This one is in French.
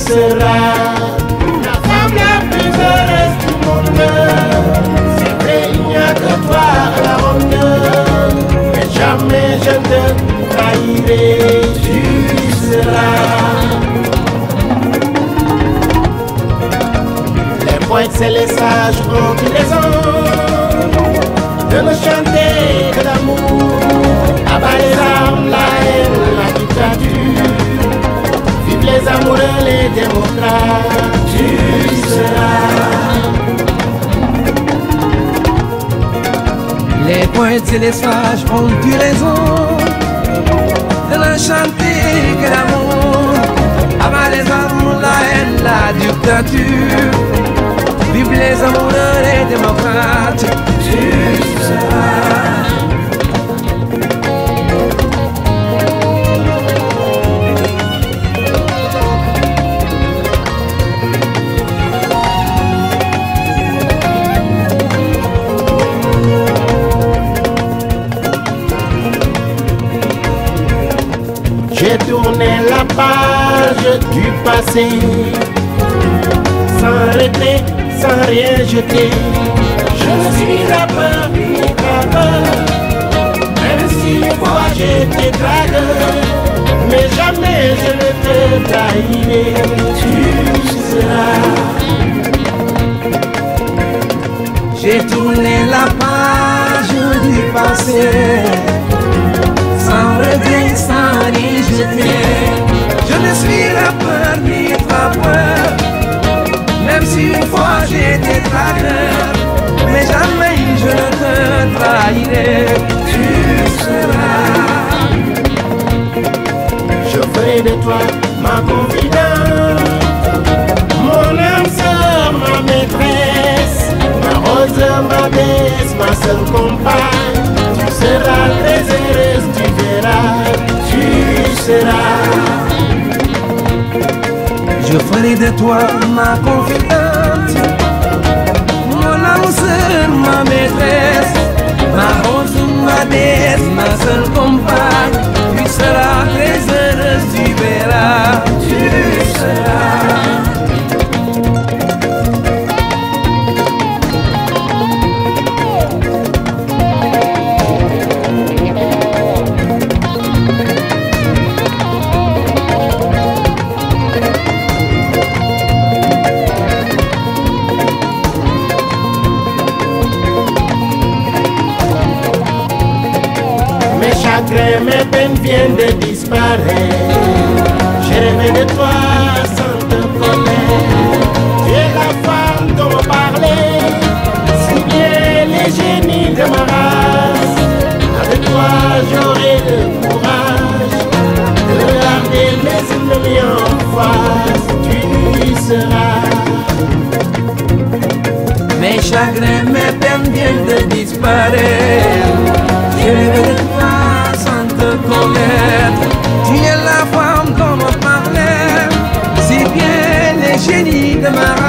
seras la femme la plus heureuse du monde. C'est vrai, il n'y a que toi à la ronde, mais jamais je ne te trahirai. Tu seras. Les poètes et les sages ont eu raison de ne chanter que d'amour. Abat les armes, la haine, la dictature. Vive les amoureux, les démocrates. Tu seras. Les poètes et les sages ont eu raison de ne chanter que l'amour. Abat les armes, la haine, la dictature. Vive les amoureux, les démocrates. Tu seras. J'ai tourné la page du passé, sans regret, sans rien jeter. Je ne suis rappeur ni graveur, même si une fois j'étais dragueur, mais jamais je ne te trahirai. Tu seras. J'ai tourné la page du passé, sans regret, sans rien jeter. Je ne suis rappeur ni frappeur, même si une fois j'étais dragueur, mais jamais je ne te trahirai. Tu seras. Je ferai de toi ma confidente, mon âme sœur, ma maîtresse, ma rose, ma baisse, ma seule compagne. Tu seras très heureuse, tu verras, tu seras. Je ferai de toi ma confidente, mon âme sœur, ma maîtresse, ma rose, ma déesse, ma seule compagne. Tu seras très heureuse, tu verras, tu seras. Mes peines viennent de disparaître. J'ai rêvé de toi sans te connaître. Tu es la femme dont on parlait, si bien les génies de ma race. Avec toi j'aurai le courage de regarder mes ennemis en face. Tu seras. Mes chagrins, mes peines viennent de disparaître. J'ai rêvé de toi sans te connaître. Tu es la femme dont on parlait, si bien les génies de ma race.